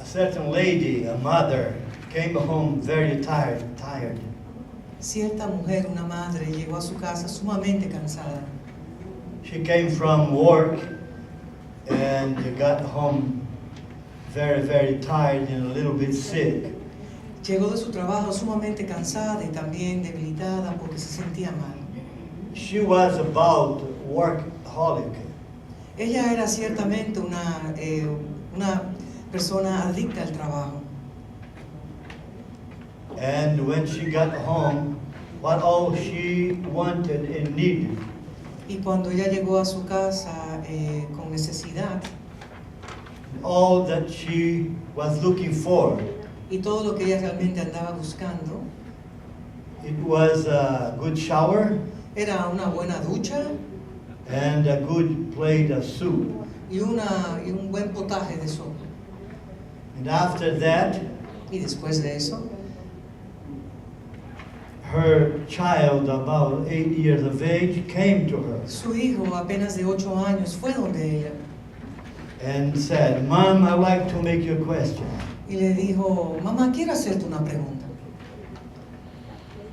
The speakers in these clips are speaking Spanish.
certain lady, a mother, came home very tired. Cierta mujer, una madre, llegó a su casa sumamente cansada. She came from work and got home very tired and a little bit sick. Llegó de su trabajo sumamente cansada y también debilitada porque se sentía mal. She was about workaholic. Ella era ciertamente una persona adicta al trabajo. And when she got home, what all she wanted and needed Y cuando ella llegó a su casa con necesidad all that she was looking for, y todo lo que ella realmente andaba buscando, it was a good shower era una buena ducha and a good plate of soup. y un buen potaje de sopa. And after that, Y después de eso, her child, about 8 years of age, came to her su hijo apenas de 8 años fue donde ella and said, "Mom, I'd like to make you a question." y le dijo, mamá, quiero hacerte una pregunta.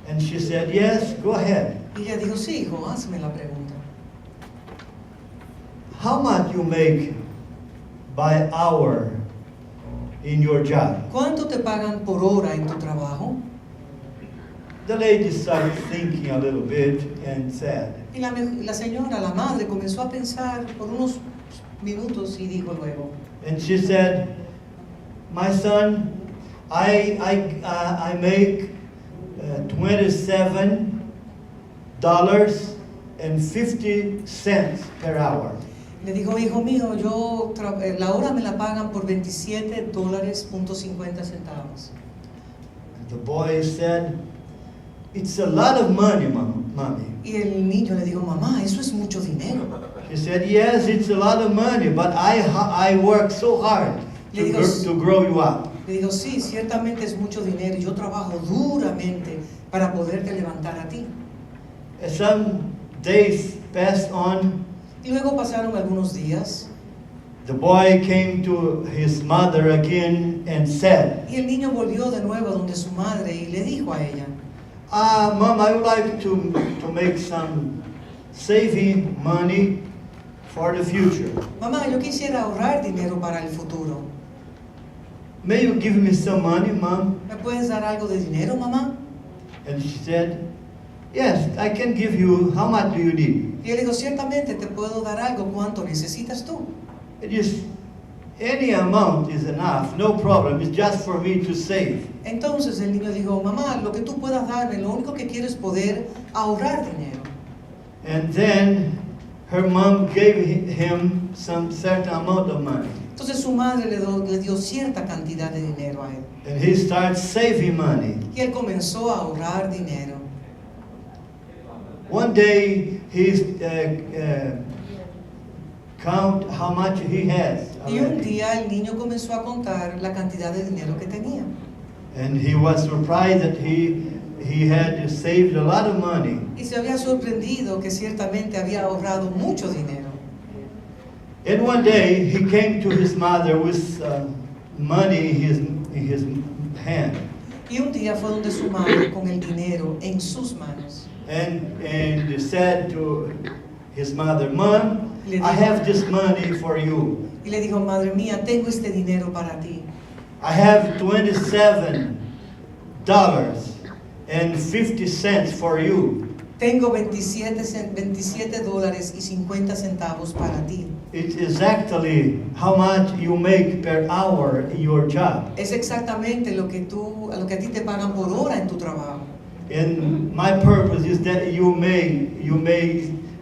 And she said, "Yes, go ahead. Y ella dijo, sí, hijo, hazme la pregunta. How much you make by hour in your job?" ¿Cuánto te pagan por hora en tu trabajo? The lady started thinking a little bit and said, Y la señora, la madre, comenzó a pensar por unos minutos y dijo luego, and she said, "My son, I make $27.50 per hour." le dijo, hijo mío, la hora me la pagan por $27.50. The boy said, "It's a lot of money, mommy." Y el niño le dijo, mamá, eso es mucho dinero. She said, "Yes, it's a lot of money, but I work so hard to grow you up." Le dijo, sí, ciertamente es mucho dinero y yo trabajo duramente para poderte levantar a ti. Some days passed on. Y luego pasaron algunos días The boy came to his mother again and said, y el niño volvió de nuevo donde su madre y le dijo a ella, Mom, I would like to make some saving money for the future. mamá, yo quisiera ahorrar dinero para el futuro. May you give me some money, Mom? ¿Me puedes dar algo de dinero, mamá? And she said, "Yes, I can give you. How much do you need?" Y él dijo, ciertamente te puedo dar algo. ¿Cuánto necesitas tú? It is any amount is enough, no problem. It's just for me to save. Entonces el niño dijo, mamá, lo que tú puedas darme, lo único que quiero es poder ahorrar dinero. And then her mom gave him some certain amount of money. Entonces su madre le dio cierta cantidad de dinero a él. And he started saving money. Y él comenzó a ahorrar dinero. One day he count how much he has. Y un already. día el niño comenzó a contar la cantidad de dinero que tenía. And he was surprised that he had saved a lot of money. Y se había sorprendido que ciertamente había ahorrado mucho dinero. And one day he came to his mother with money in his hand. Y un día fue donde su madre con el dinero en sus manos. And said to his mother, "Mom, I have this money for you. Y le dijo, madre mía, tengo este dinero para ti. I have $27.50 for you. Tengo $27.50 para ti. It's exactly how much you make per hour in your job. Es exactamente lo que a ti te pagan por hora en tu trabajo. And my purpose is that you may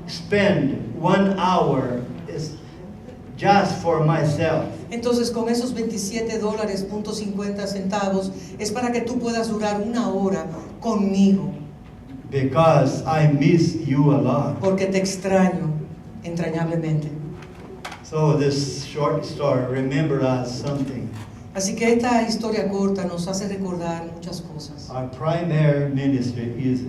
spend 1 hour is just for myself. Entonces con esos $27.50 es para que tú puedas durar 1 hora conmigo. Because I miss you a lot." Porque te extraño entrañablemente. So this short story remember us something. Así que esta historia corta nos hace recordar muchas cosas. Our primary ministry is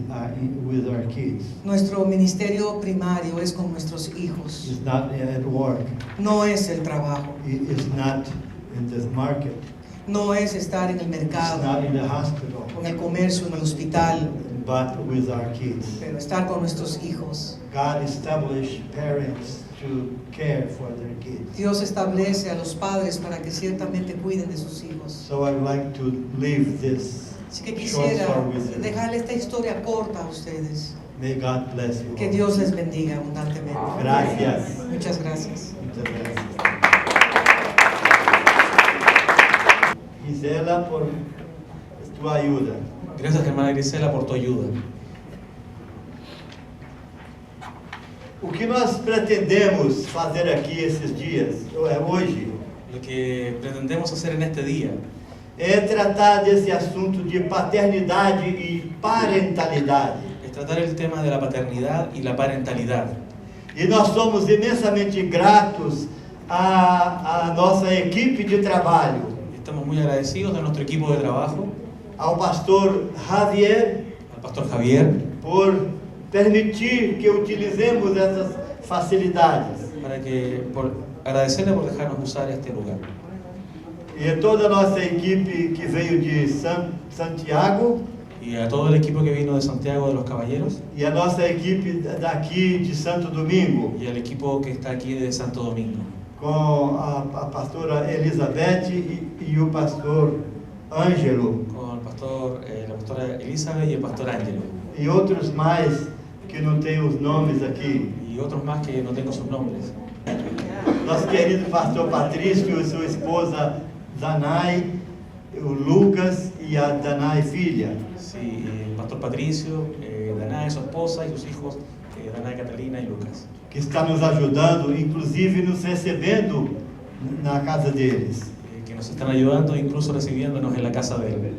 with our kids. Nuestro ministerio primario es con nuestros hijos. It's not at work. No es el trabajo. It's not in the market. no es estar en el It's mercado, not in the hospital, o en el comercio, en el hospital, but with our kids. pero estar con nuestros hijos. God established parents to care for their kids. Dios establece a los padres para que ciertamente cuiden de sus hijos. So I'd like to leave this Así que short quisiera story with you. dejarle esta historia corta a ustedes. May God bless you. Que all. Dios les bendiga abundantemente. Gracias. Muchas gracias. Muchas gracias. Gisela, por tu ayuda. Gracias, hermana Grisela, por tu ayuda. O que nós pretendemos fazer aqui esses dias, hoje, Lo que pretendemos hacer en este día é tratar desse assunto de paternidade e parentalidade. es tratar el tema de la paternidad y la parentalidad. E nós somos imensamente gratos à nossa equipe de trabalho, Estamos muy agradecidos de nuestro equipo de trabajo, ao pastor Javier, al pastor Javier, por permitir que utilizemos essas facilidades. agradecerle por dejarnos usar este lugar. E a toda a nossa equipe que veio de Santiago Y a todo el equipo que vino de Santiago de los Caballeros e a nossa equipe daqui de Santo Domingo, y al equipo que está aquí de Santo Domingo, com a pastora Elizabeth e o pastor Ângelo, con la pastora Elizabeth y el pastor Ángelo, e outros mais que não tenho os nomes aqui. y otros más que no tengo sus nombres. Nosso querido pastor Patrício e sua esposa Danai, o Lucas e a Danai filha. Sí, el pastor Patricio, Danae, su esposa, y sus hijos, Danae, Catalina y Lucas, Que está nos ajudando, inclusive nos recebendo na casa deles. que nos están ayudando, incluso recibiéndonos en la casa de él.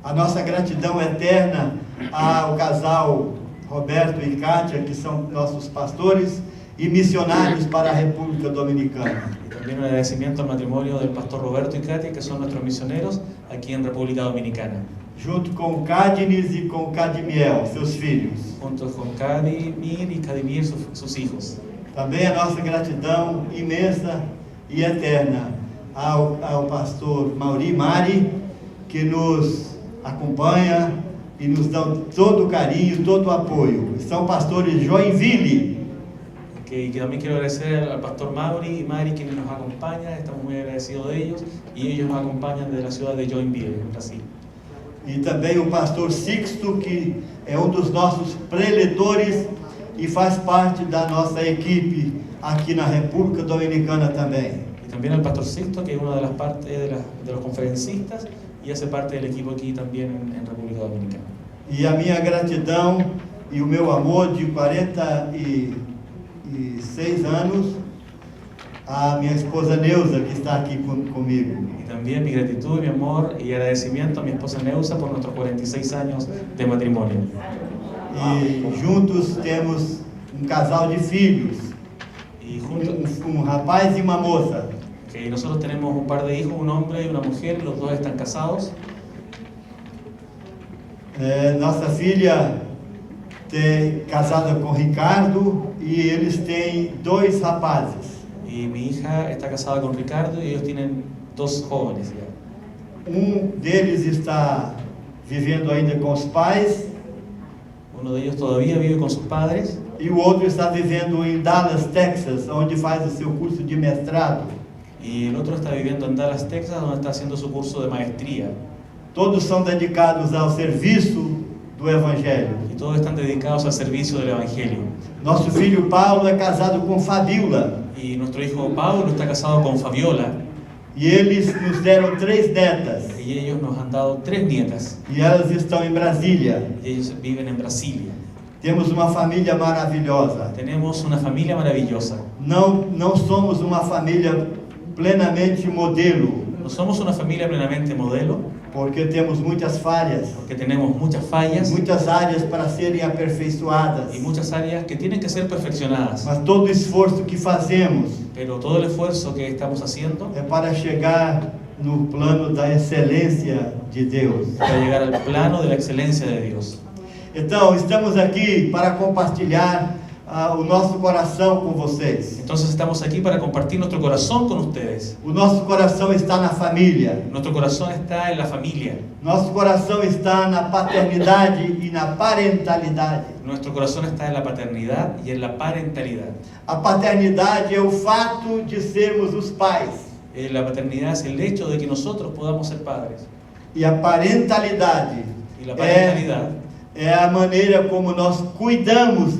A nossa gratidão eterna ao casal Roberto e Kátia, que são nossos pastores e missionários para a República Dominicana. Y también un agradecimiento al matrimonio del pastor Roberto y Katy, que son nuestros misioneros aquí en República Dominicana, Junto com Cadines e com Cadmiel, seus filhos. junto con Kadimir y Kadimir, sus hijos. Também a nossa gratidão imensa e eterna ao pastor Mauri Mari, que nos acompanha e nos dá todo o carinho, todo o apoio. São pastores de Joinville. Que también quiero agradecer al pastor Mauri y Mari, quienes nos acompañan, estamos muy agradecidos de ellos, y ellos nos acompañan de la ciudad de Joinville, en Brasil. E também o pastor Sixto, que é dos nossos preletores e faz parte da nossa equipe aqui na República Dominicana também. Y también al pastor Sixto, que es una de las partes de los conferencistas y hace parte del equipo aquí también en República Dominicana. E a minha gratidão e o meu amor de 46 anos a minha esposa Neuza, que está aqui comigo. Y también mi gratitud, mi amor y agradecimiento a mi esposa Neusa por nuestros 46 años de matrimonio. E juntos temos casal de filhos, Y juntos, rapaz e uma moça. que nosotros tenemos un par de hijos, un hombre y una mujer, los dos están casados. Nossa filha casada com Ricardo e eles têm 2 rapazes. Y mi hija está casada con Ricardo y ellos tienen 2 jóvenes ya. Deles está vivendo ainda com os pais Uno de ellos todavía vive con sus padres e o outro está vivendo em Dallas, Texas, onde faz o seu curso de mestrado. y el otro está viviendo en Dallas, Texas, donde está haciendo su curso de maestría. Todos são dedicados ao serviço do Evangelho. Y todos están dedicados al servicio del Evangelio. Nosso filho Paulo é casado com Fabiola Y nuestro hijo Paulo está casado con Fabiola e eles nos deram 3 netas y ellos nos han dado 3 nietas e elas estão em Brasília. y ellos viven en Brasilia. Temos uma família maravilhosa. Tenemos una familia maravillosa. Não somos uma família plenamente modelo, No somos una familia plenamente modelo porque temos muitas falhas, porque tenemos muchas fallas muitas áreas para serem aperfeiçoadas. y muchas áreas que tienen que ser perfeccionadas. Mas todo o esforço que fazemos Pero todo el esfuerzo que estamos haciendo é para chegar no plano da excelência de Deus. para llegar al plano de la excelencia de Dios. Então, estamos aqui para compartilhar o nosso coração com vocês. Entonces estamos aquí para compartir nuestro corazón con ustedes. O nosso coração está na família. Nuestro corazón está en la familia. Nosso coração está na paternidade e na parentalidade. Nuestro corazón está en la paternidad y en la parentalidad. A paternidade é o fato de sermos os pais. La paternidad es el hecho de que nosotros podamos ser padres. E a parentalidade Y la parentalidad é a maneira como nós cuidamos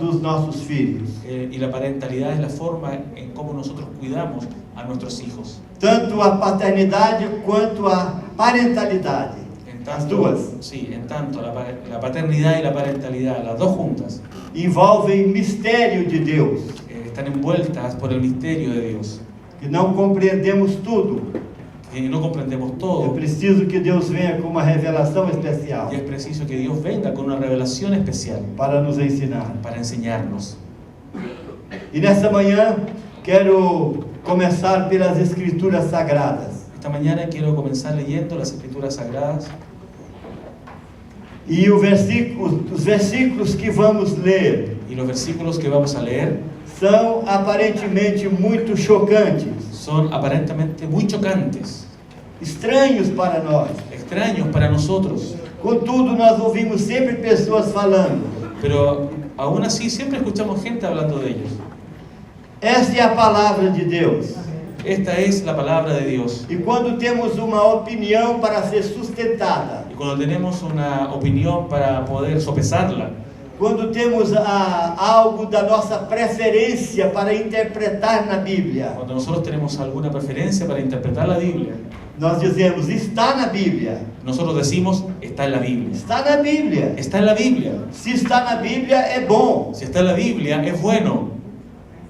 dos nossos filhos. y la parentalidad es la forma en cómo nosotros cuidamos a nuestros hijos. Tanto a paternidade quanto a parentalidade. As duas Sí, en tanto la paternidad y la parentalidad, las dos juntas, envolvem mistério de Deus, están envueltas por el misterio de Dios. que não compreendemos tudo. Que no comprendemos É todo preciso que Deus venha com uma revelação especial y es preciso que Dios venga con una revelación especial para nos ensinar. para enseñarnos. E nessa manhã quero começar pelas Escrituras Sagradas. Esta mañana quiero comenzar leyendo las Escrituras Sagradas E os versículos que vamos ler y los versículos que vamos a leer são aparentemente muito chocantes, son aparentemente muy chocantes, estranhos para nós. extraños para nosotros, Contudo, nós ouvimos sempre pessoas falando: pero aún así siempre escuchamos gente hablando de ellos. esta é a palavra de Deus. Esta es la palabra de Dios. E quando temos uma opinião para ser sustentada, Y cuando tenemos una opinión para poder sopesarla, quando temos algo da nossa preferência para interpretar na Bíblia, cuando nosotros tenemos alguna preferencia para interpretar la Biblia, nós dizemos: está na Bíblia. nosotros decimos, está en la Biblia. Está na Bíblia. Está en la Biblia. Se está na Bíblia, é bom. Si está en la Biblia, es bueno.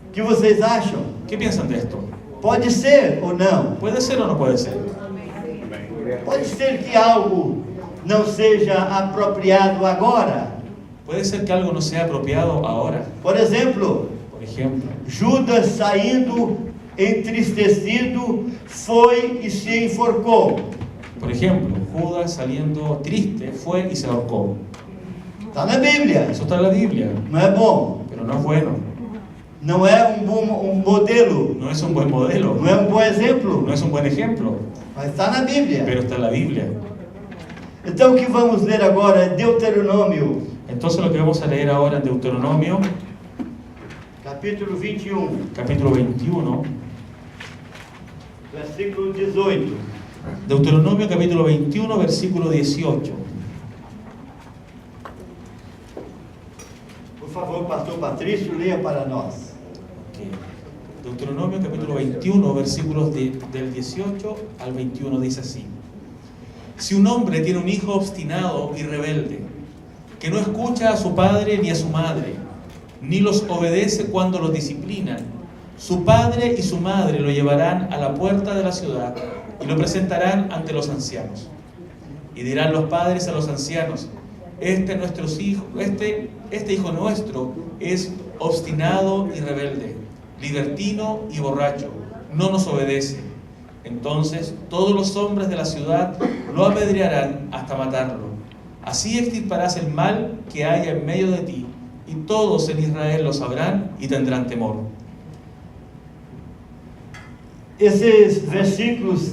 O que vocês acham? ¿Qué piensan de esto? Pode ser ou não? ¿Puede ser o no puede ser? Pode ser que algo não seja apropriado agora. Puede ser que algo no sea apropiado ahora. Por exemplo, Por ejemplo, Judas saindo entristecido foi e se enforcou. por ejemplo, Judas saliendo triste fue y se ahorcó. Está na Bíblia. Eso está en la Biblia, Não é bom. pero no es bueno. Não é um modelo. No es un buen modelo, Não é um bom exemplo. no es un buen ejemplo, Mas está na Bíblia. pero está en la Biblia. Então o que vamos ler agora é Deuteronômio, Entonces lo que vamos a leer ahora en Deuteronomio, capítulo 21, capítulo 21, versículo 18. Deuteronomio capítulo 21, versículo 18. Por favor, pastor Patrício, leia para nós. Ok. Deuteronomio capítulo 21, versículos del 18 al 21 dice así: Si un hombre tiene un hijo obstinado y rebelde, que no escucha a su padre ni a su madre, ni los obedece cuando los disciplinan, su padre y su madre lo llevarán a la puerta de la ciudad y lo presentarán ante los ancianos. Y dirán los padres a los ancianos: este hijo nuestro es obstinado y rebelde, libertino y borracho, no nos obedece. Entonces todos los hombres de la ciudad lo apedrearán hasta matarlo. Así extirparás el mal que haya en medio de ti, y todos en Israel lo sabrán y tendrán temor. Esses versículos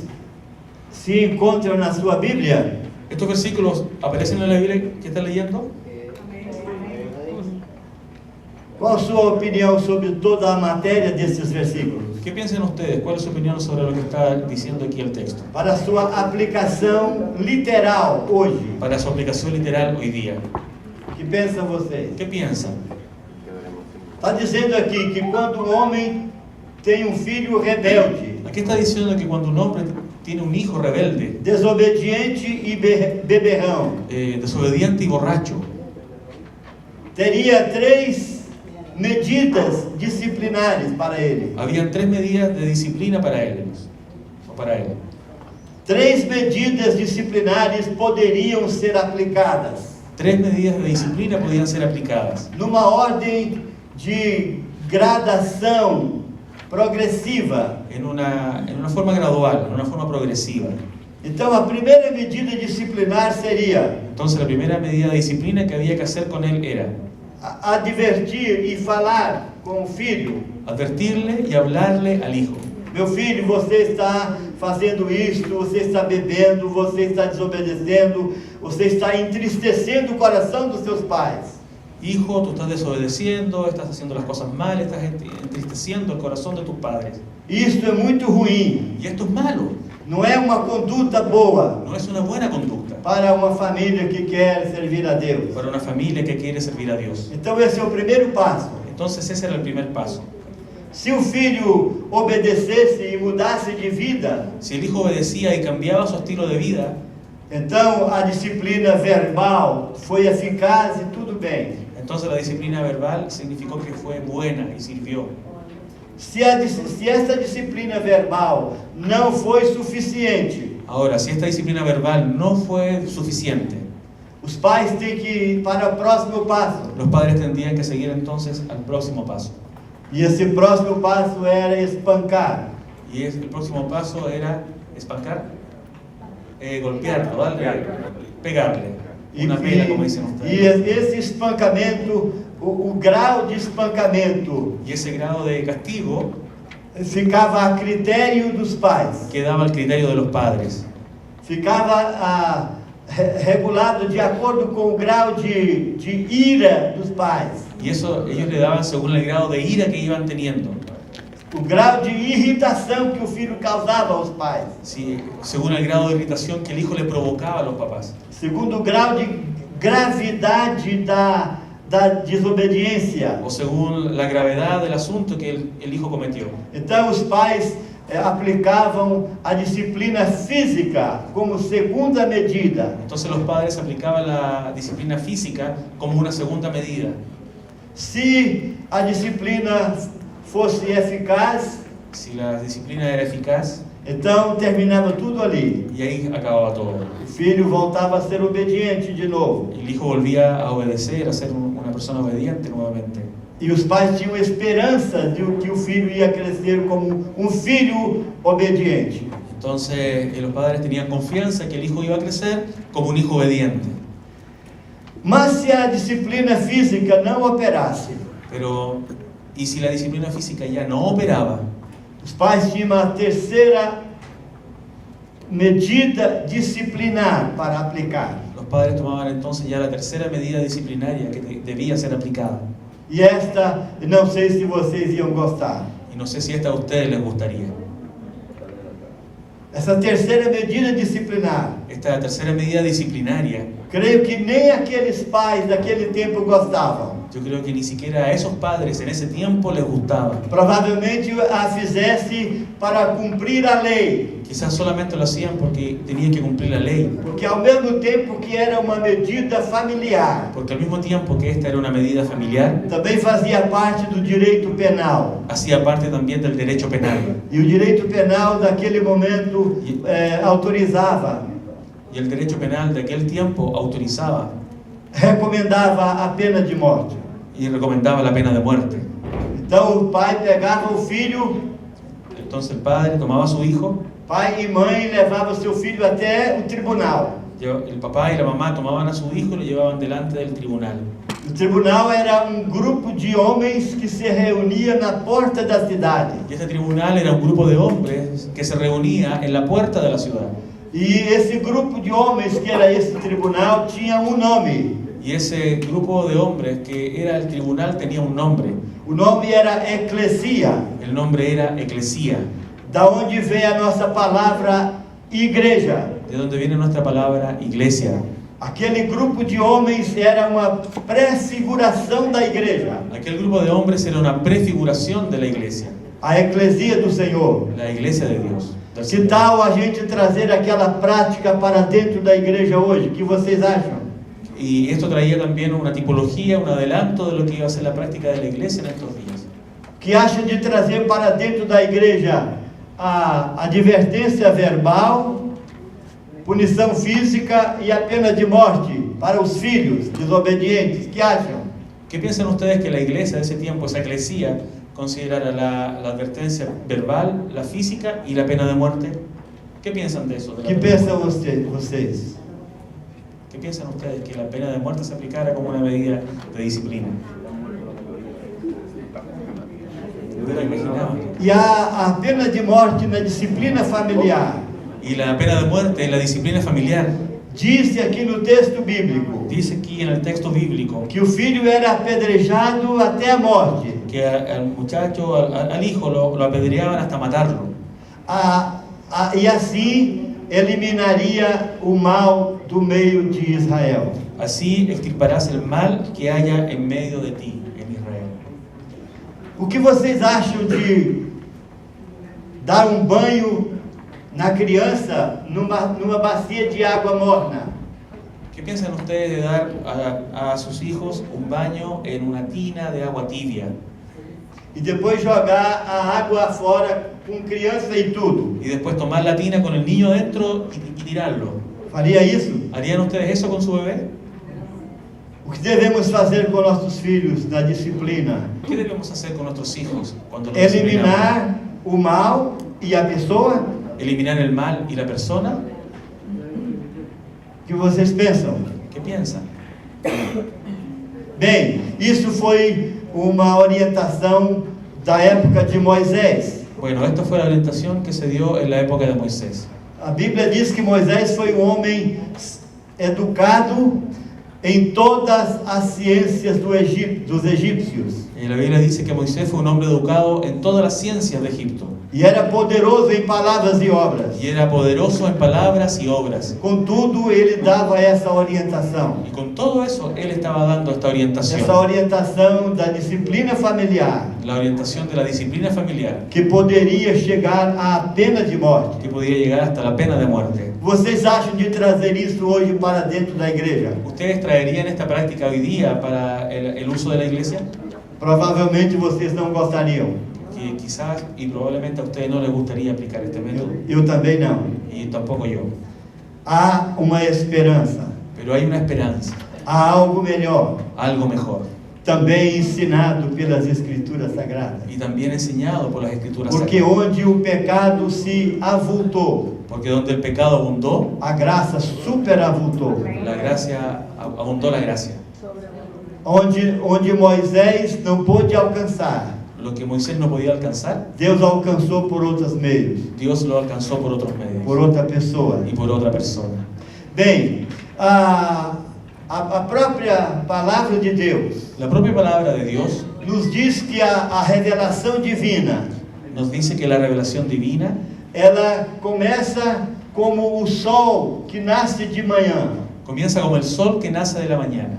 se encontram na sua Bíblia? ¿Estos versículos aparecen en la Biblia que está leyendo? Qual a sua opinião sobre toda a matéria desses versículos? ¿Qué piensan ustedes? ¿Cuál es su opinión sobre lo que está diciendo aquí el texto? Para a sua aplicação literal hoje. Para su aplicación literal hoy día. O que pensam vocês? ¿Qué piensan? Está dizendo aqui que quando um homem tem um filho rebelde, Aquí está diciendo que cuando un hombre tiene un hijo rebelde, desobediente e beberrão, desobediente y borracho, teria 3 medidas disciplinares para ele. habían 3 medidas de disciplina para él. 3 medidas disciplinares poderiam ser aplicadas 3 medidas de disciplina podían ser aplicadas numa ordem de gradação progressiva. en una forma gradual, en una forma progresiva. Então a primeira medida disciplinar seria: Entonces la primera medida de disciplina que había que hacer con él era: advertir e falar com o filho. Advertirle y hablarle al hijo. Meu filho, você está fazendo isto, você está bebendo, você está desobedecendo, você está entristecendo o coração dos seus pais. Hijo, tú estás desobedeciendo, estás haciendo las cosas mal, estás entristeciendo el corazón de tus padres. Isto é muito ruim. Y esto es malo, Não é uma conduta boa no es una buena conducta para uma família que quer servir a Deus. para una familia que quiere servir a Dios. Então esse é o primeiro passo. Entonces ese era el primer paso. Se o filho obedecesse e mudasse de vida, Si el hijo obedecía y cambiaba su estilo de vida, então a disciplina verbal foi eficaz e tudo bem. entonces la disciplina verbal significó que fue buena y sirvió. Se essa disciplina verbal não foi suficiente, Ahora, si esta disciplina verbal no fue suficiente, os pais têm que ir para o próximo passo. los padres tendrían que seguir entonces al próximo paso. E esse próximo passo era espancar. Y el próximo paso era espancar, golpearlo, darle, pegarle. Una pela, como dicen ustedes. Esse espancamento, o grau de espancamento Y ese grado de castigo ficava a critério dos pais. quedaba al criterio de los padres. Ficava regulado de acordo com o grau de ira dos pais. Y eso ellos le daban según el grado de ira que iban teniendo. O grau de irritação que o filho causava aos pais. Sí, según el grado de irritación que el hijo le provocaba a los papás. Segundo o grau de gravidade da desobediência. O según la gravedad del asunto que el hijo cometió. Então os pais aplicavam a disciplina física como segunda medida. Entonces los padres aplicaban la disciplina física como una segunda medida. Se a disciplina fosse eficaz, Si la disciplina era eficaz, então terminava tudo ali. y ahí acababa todo. O filho voltava a ser obediente de novo. El hijo volvía a obedecer, a ser una persona obediente nuevamente. E os pais tinham esperança de que o filho ia crescer como um filho obediente. Entonces los padres tenían confianza que el hijo iba a crecer como un hijo obediente. Mas se a disciplina física não operasse, Pero, ¿y si la disciplina física ya no operaba? os pais tinham a terceira medida disciplinar para aplicar. Los padres tomaban entonces ya la tercera medida disciplinaria que debía ser aplicada. E esta, não sei se vocês iam gostar. Y no sé si esta a ustedes les gustaría. Essa terceira medida disciplinar, Esta tercera medida disciplinaria, creio que nem aqueles pais daquele tempo gostavam. yo creo que ni siquiera a esos padres en ese tiempo les gustaba. Provavelmente a fizesse para cumprir a lei, Quizás solamente lo hacían porque tenían que cumplir la ley. porque ao mesmo tempo que era uma medida familiar, Porque al mismo tiempo que esta era una medida familiar, também fazia parte do direito penal. hacía parte también del derecho penal. E o direito penal daquele momento autorizava, Y el derecho penal de aquel tiempo autorizaba recomendava a pena de morte. y recomendaba la pena de muerte. Então o pai pegava o filho, Entonces el padre tomaba a su hijo, pai e mãe levavam seu filho até o tribunal. el papá y la mamá tomaban a su hijo y lo llevaban delante del tribunal. O tribunal era um grupo de homens que se reunia na porta da cidade. Y este tribunal era un grupo de hombres que se reunía en la puerta de la ciudad. E esse grupo de homens que era esse tribunal tinha um nome. Y ese grupo de hombres que era el tribunal tenía un nombre. O nome era eclesia, El nombre era Eclesía, da onde vem a nossa palavra igreja. de donde viene nuestra palabra iglesia. Aquele grupo de homens era uma prefiguração da igreja, Aquel grupo de hombres era una prefiguración de la iglesia, a eclesia do Senhor. la iglesia de Dios. del Que Señor. tal a gente trazer aquela prática para dentro da igreja hoje? O que vocês acham? Y esto traía también una tipología, un adelanto de lo que iba a ser la práctica de la iglesia en estos días. Que acha de trazer para dentro da igreja a advertência verbal, punição física e a pena de morte para os filhos desobedientes? Que acham? ¿Qué piensan ustedes que la iglesia de ese tiempo, esa eclesía, considerara la advertencia verbal, la física y la pena de muerte? ¿Qué piensan de eso? De la Que pena de pensam muerte? vocês? ¿Qué piensan ustedes que la pena de muerte se aplicara como una medida de disciplina? ¿Ustedes lo imaginaban? E a pena de morte na disciplina familiar. Y la pena de muerte en la disciplina familiar, Diz aqui no texto bíblico dice aquí en el texto bíblico que o filho era apedrejado até a morte. que al muchacho, al hijo, lo apedreaban hasta matarlo. E assim eliminaria o mal do meio de Israel. Así extirparás el mal que haya en medio de ti, en Israel. O que vocês acham de dar um banho na criança numa bacia de água morna? ¿Qué piensan ustedes de dar a sus hijos un baño en una tina de agua tibia? E depois jogar a água fora com criança e tudo? Y después tomar la tina con el niño dentro y tirarlo. Faria isso? ¿Harían ustedes eso con su bebé? O que devemos fazer com nossos filhos na disciplina? ¿Qué debemos hacer con nuestros hijos cuando los disciplinamos? Eliminar o mal e a pessoa? ¿Eliminar el mal y la persona? O que vocês pensam? ¿Qué piensan? Bem, isso foi uma orientação da época de Moisés. Bueno, esta fue la orientación que se dio en la época de Moisés. A Bíblia diz que Moisés foi um homem educado em todas as ciências dos egípcios. Y la Biblia dice que Moisés fue un hombre educado en todas las ciencias de Egipto. E era poderoso em palavras e obras. Y era poderoso en palabras y obras. Contudo, ele dava essa orientação. Y con todo eso, él estaba dando esta orientación. Essa orientação da disciplina familiar, La orientación de la disciplina familiar, que poderia chegar à pena de morte. que podía llegar hasta la pena de muerte. Vocês acham de trazer isso hoje para dentro da igreja? ¿Ustedes traerían esta práctica hoy día para el uso de la iglesia? Provavelmente vocês não gostariam. Que quizás y probablemente a ustedes no les gustaría aplicar este método. Eu também não. Y tampoco yo. Há uma esperança. Pero hay una esperanza, Há algo melhor. algo mejor. Também ensinado pelas Escrituras Sagradas. Y también enseñado por las Escrituras Porque Sagradas. onde o pecado se avultou, Porque donde el pecado abundó, a graça superavultou. la gracia, abundó la gracia. Onde Moisés não pôde alcançar, Lo que Moisés no podía alcanzar, Deus alcançou por outros meios, Dios lo alcanzó por otros medios por outra pessoa. y por otra persona. Bem, a própria palavra de Deus La propia palabra de Dios nos diz que a revelação divina, nos dice que la revelación divina ela começa como o sol que nasce de manhã. comienza como el sol que nace de la mañana.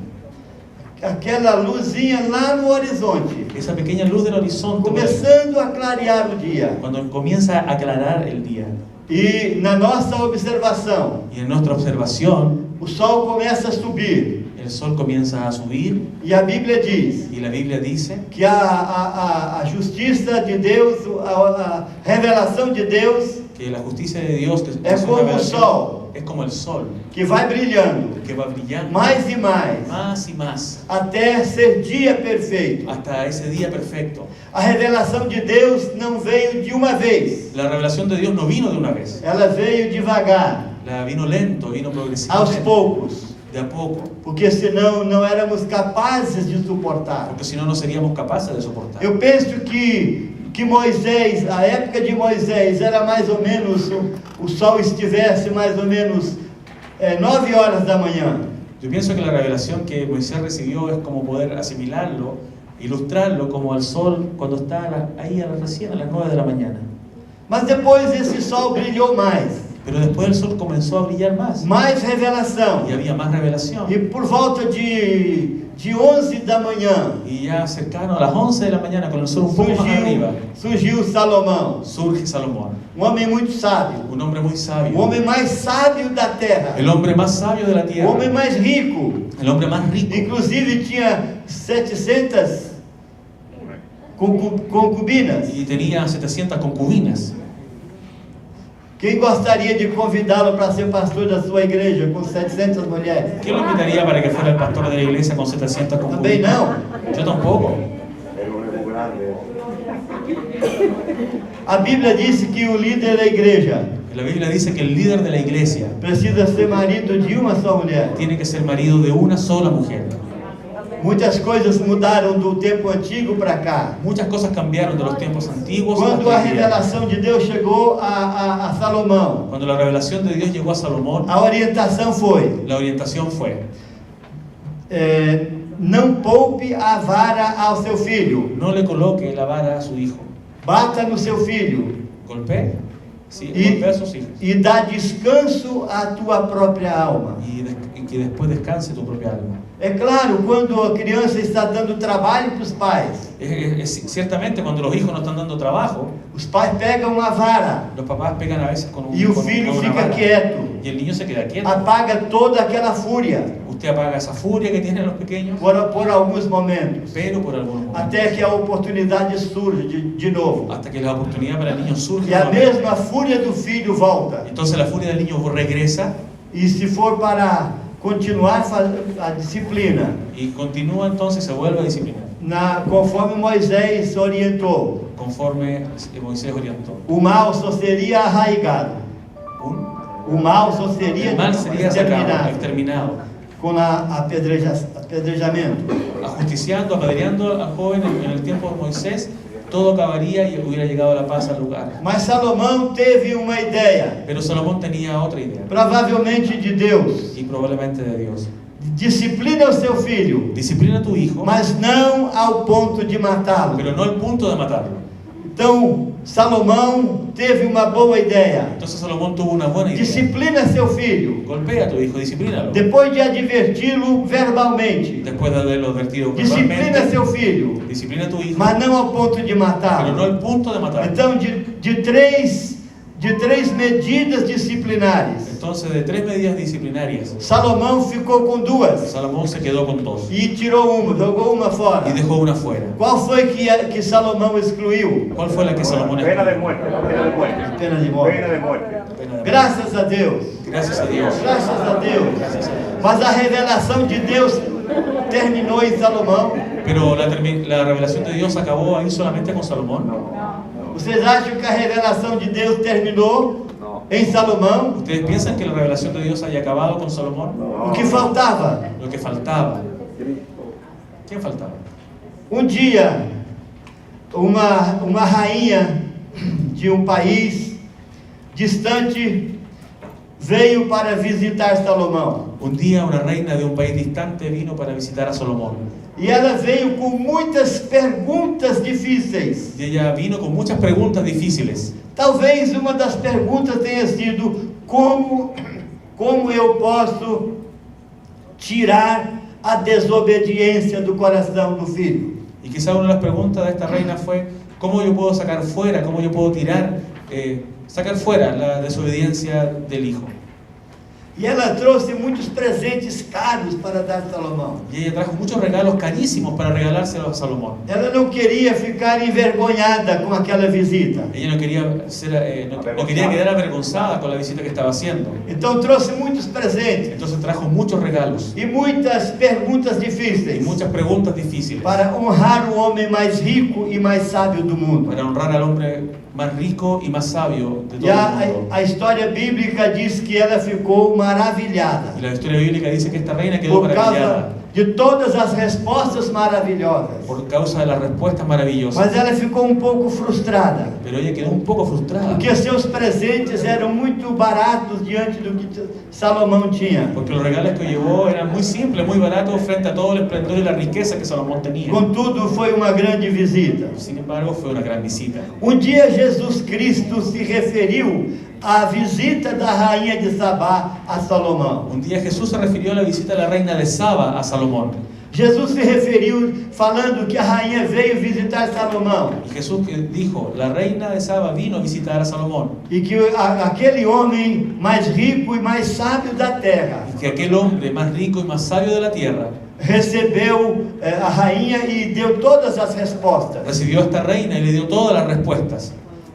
Aquela luzinha lá no horizonte, Esa pequeña luz del horizonte, começando a clarear o dia. cuando comienza a aclarar el día. E na nossa observação, Y en nuestra observación, o sol começa a subir. el sol comienza a subir E a Bíblia diz y la Biblia dice que a justiça de Deus, a revelação de Deus, que la justicia de Dios, que É su como o revelación, sol. es como el sol, que vai brilhando que va brillando mais e mais, más y más até ser dia perfeito. hasta ese día perfecto. A revelação de Deus não veio de uma vez, La revelación de Dios no vino de una vez, ela veio devagar, la vino lento, vino aos progresivamente, poucos, de a poco, porque senão não éramos capazes de suportar. porque si no, no seríamos capaces de soportar. Eu penso que Moisés, a época de Moisés, era mais ou menos, o sol estivesse mais ou menos 9 horas da manhã. Yo pienso que la revelación que Moisés recibió es como poder asimilarlo, ilustrarlo como el sol cuando está ahí recién a las 9 de la mañana. Mas depois esse sol brilhou mais, Pero después el sol comenzó a brillar más mais revelação. y había más revelación. E por volta de 11 da manhã, Y ya cercano a las 11 de la mañana, con el sol un poco más arriba, surgiu Salomão, surge Salomón, um homem muito sábio, un hombre muy o sabio, homem mais sábio da terra, el hombre más sabio de la o tierra, homem mais rico. el hombre más rico. Inclusive tinha 700 concubinas. Y tenía 700 concubinas. Quem gostaria de convidá-lo para ser pastor da sua igreja com 700 mulheres? ¿Quién lo invitaría para que fuera el pastor de la iglesia con 700 Também concubinas? não. Yo tampoco. A Bíblia disse que o líder da igreja En la Biblia dice que el líder de la iglesia precisa ser marido de uma só mulher. tiene que ser marido de una sola mujer. Muitas coisas mudaram do tempo antigo para cá. Muchas cosas cambiaron de los tiempos antiguos Quando hasta a hoy día. revelação de Deus chegou a Salomão, Cuando la revelación de Dios llegó a Salomón, a orientação foi: la orientación fue: não poupe a vara ao seu filho, no le coloque la vara a su hijo. bata no seu filho Golpee, sí, y, golpee a sus hijos. e dá descanso à tua própria alma. Y que después descanse tu propia alma. É claro, quando a criança está dando trabalho para os pais, Ciertamente cuando los hijos no están dando trabajo, os pais pegam uma vara los papás pegan a veces con e o con filho una fica vara. quieto, Y el niño se queda quieto. apaga toda aquela fúria Usted apaga esa furia que tienen los pequeños, por alguns momentos, pero por algunos momentos. até que a oportunidade surge de novo. Hasta que la oportunidad para el niño surge. E a nuevamente. mesma fúria do filho volta. Entonces la furia del niño regresa E se for para continuar a disciplina, y continúa, entonces se vuelve a disciplinar, conforme Moisés orientou, conforme Moisés orientó. o mal só seria arraigado, o mal só seria El mal sería sacado, exterminado exterminado, com apedrejamento. ajusticiando, apedreando al joven en el tiempo de Moisés, todo acabaría y hubiera llegado la paz al lugar. Mas Salomão teve uma ideia, Pero Salomón tenía otra idea, provavelmente de Deus: y probablemente de Dios. disciplina o seu filho, Disciplina a tu hijo, mas não ao ponto de matá-lo. pero no al punto de matarlo. Então, Salomão teve uma boa ideia: Entonces Salomón tuvo una buena idea. disciplina seu filho, Golpea a tu hijo, disciplínalo. depois de adverti-lo verbalmente. Después de haberlo advertido Disciplina verbalmente, seu filho, disciplina a tu hijo, mas não ao ponto de pero no matá-lo. al punto de matarlo. Então, de três medidas disciplinares, Entonces, de 3 medidas disciplinarias, Salomão ficou com duas Salomón se quedó con 2 e tirou uma, jogou uma fora. y dejó una fuera. Qual foi que Salomão excluiu? ¿Cuál fue la que Salomón Pena de excluyó? muerte, pena de muerte. Pena de morte. Pena de muerte. Pena de Graças a Deus. Gracias a Dios. Graças a Deus. Gracias a Dios. Mas a revelação de Deus terminou em Salomão. Pero la revelación de Dios acabó ahí solamente con Salomón. Vocês acham que a revelação de Deus terminou em Salomão? ¿Ustedes piensan que la revelación de Dios haya acabado con Salomón? O que faltava? Lo que faltaba. ¿Quién faltaba? Um dia, uma rainha de um país distante veio para visitar Salomão. Un día una reina de un país distante vino para visitar a Salomón. E ela veio com muitas perguntas difíceis. Y ella vino con muchas preguntas difíciles. Talvez uma das perguntas tenha sido: como eu posso tirar a desobediência do coração do filho? Y quizá una de las preguntas de esta reina fue: ¿cómo yo puedo sacar fuera, cómo yo puedo sacar fuera la desobediencia del hijo? E ela trouxe muitos presentes caros para dar a Salomão. Y ella trajo muchos regalos carísimos para regalárselos a Salomón. Ela não queria ficar envergonhada com aquela visita. Ella no quería no quería quedar avergonzada con la visita que estaba haciendo. Então trouxe muitos presentes Entonces trajo muchos regalos e muitas perguntas y difíceis muchas preguntas difíciles para honrar o homem mais rico e mais sábio do mundo. para honrar al hombre más rico y más sabio de todo E el mundo. a história bíblica diz que ela ficou maravilhada Y la historia bíblica dice que esta reina quedó por maravillada causa de todas as respostas maravilhosas. por causa de las respuestas maravillosas. Mas ela ficou um pouco frustrada, Pero ella quedó un poco frustrada porque seus presentes eram muito baratos diante do que Salomão tinha. porque los regalos que llevó eran muy simples, muy baratos frente a todo el esplendor y la riqueza que Salomón tenía. Contudo, foi uma grande visita. Sin embargo, fue una gran visita. Um dia Jesus Cristo se referiu à visita da rainha de Sabá a Salomão. Un día Jesús se refirió a la visita de la reina de Saba a Salomón. Jesus se referiu falando que a rainha veio visitar Salomão Y Jesús dijo: la reina de Saba vino a visitar a Salomón. e que aquele homem mais rico e mais sábio da terra Y que aquel hombre más rico y más sabio de la tierra recebeu a rainha e deu todas as respostas. recibió a esta reina y le dio todas las respuestas.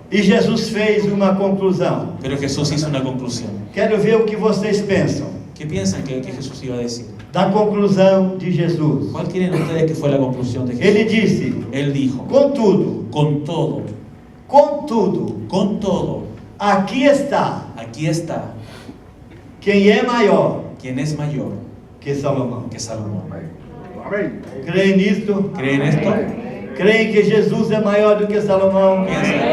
E Jesus fez uma conclusão. Pero Jesús hizo una conclusión. Quero ver o que vocês pensam ¿Qué piensan que Jesús iba a decir? da conclusão de Jesus. ¿Cuál creen ustedes que fue la conclusión de Jesús? Ele disse: Él dijo: contudo, con todo, contudo, con todo, Aqui está Aquí está quem é maior quien es mayor que Salomão. que Salomón. Creem nisto? ¿Creen esto? Creem que Jesus é maior do que Salomão?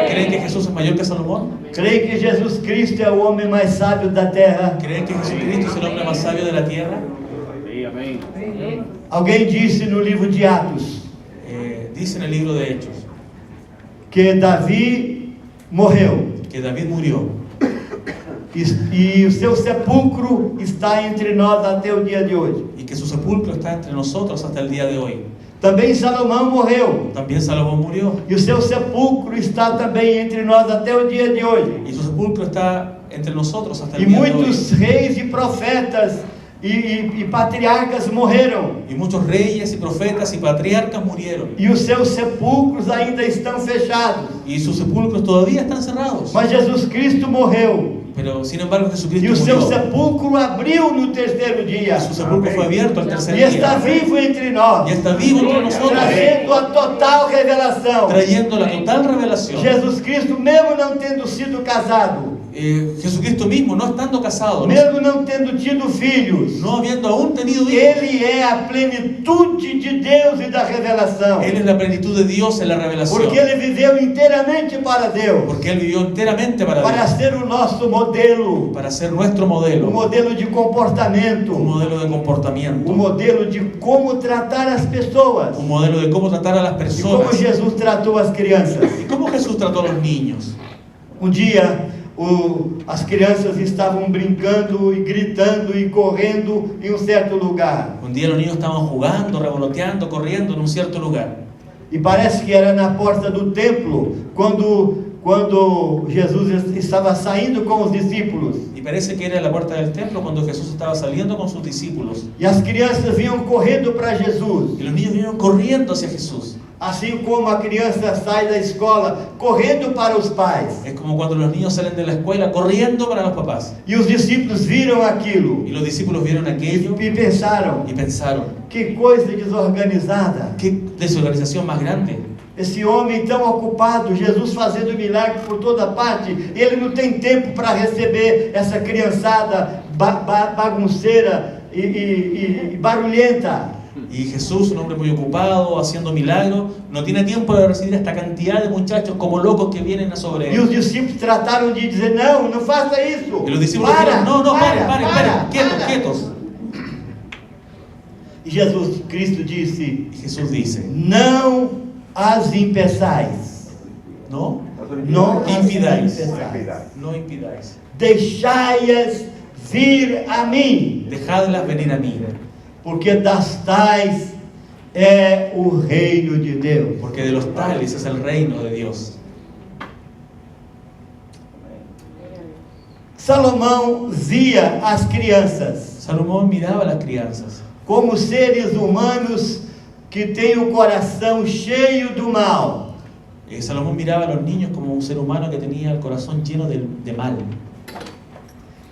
¿Creen que Jesús es mayor que Salomón? Creem que Jesus Cristo é o homem mais sábio da terra? ¿Creen que Jesucristo es el hombre más sabio de la tierra? Alguém disse no livro de Atos Dice en el libro de Hechos que Davi morreu que David murió e o seu sepulcro está entre nós até o dia de hoje. y que su sepulcro está entre nosotros hasta el día de hoy. Também Salomão morreu También Salomón murió e o seu sepulcro está também entre nós até o dia de hoje. y su sepulcro está entre nosotros hasta E el día de hoy. muitos reis e profetas e patriarcas morreram Y muchos reyes y profetas y patriarcas murieron e os seus sepulcros ainda estão fechados. y sus sepulcros todavía están cerrados. Mas Jesus Cristo morreu Pero sin embargo e Jesucristo o seu murió sepulcro abriu no terceiro dia y su sepulcro fue abierto al tercer e está día vivo entre nós, y está vivo entre nosotros, trazendo a total revelação. trayendo la total revelación. Jesus Cristo, mesmo não tendo sido casado, Jesucristo mismo, no estando casado, mesmo não tendo tido filhos, no habiendo aún tenido hijos, Ele é a plenitude de Deus e da revelação, Él es la plenitud de Dios en la revelación, porque Ele viveu inteiramente para Deus, porque Él vivió enteramente para para Dios, ser o nosso modelo, para ser nuestro um modelo, modelo de comportamento, un modelo de comportamiento, um modelo de como tratar as pessoas, un modelo de cómo tratar a las e como personas Jesus tratou as crianças. y cómo Jesús trató a los niños. Um dia, as crianças estavam brincando e gritando e correndo em um certo lugar. Un día los niños estaban jugando, revoloteando, corriendo en un cierto lugar. E parece que era na porta do templo, quando Jesus estava saindo com os discípulos. Y parece que era en la puerta del templo cuando Jesús estaba saliendo con sus discípulos. E as crianças vinham correndo para Jesus. Y los niños vinieron corriendo hacia Jesús. Assim como a criança sai da escola correndo para os pais. Es como cuando los niños salen de la escuela corriendo para los papás. E os discípulos viram aquilo Y los discípulos vieron aquello e pensaram: y pensaron, que coisa desorganizada. qué desorganización más grande. Esse homem tão ocupado, Jesus fazendo milagre por toda parte, ele não tem tempo para receber essa criançada bagunceira e barulhenta. Y Jesús, un hombre muy ocupado, haciendo milagros, no tiene tiempo de recibir esta cantidad de muchachos como locos que vienen a sobre E él. os discípulos trataram de dizer: não, não faça isso. Y los discípulos dijeron, no, paren, quietos. E Jesus Cristo disse: Y Jesús dice, não as impeçais. no, Não as impidáis, impeçais. no impidáis. Deixai-as vir a mim, Dejadlas venir a mí, porque das tais é o reino de Deus. porque de los tales es el reino de Dios. Salomão via as crianças Salomón miraba a las crianzas como seres humanos que têm o coração cheio do mal. Salomón miraba a los niños como un ser humano que tenía el corazón lleno de mal.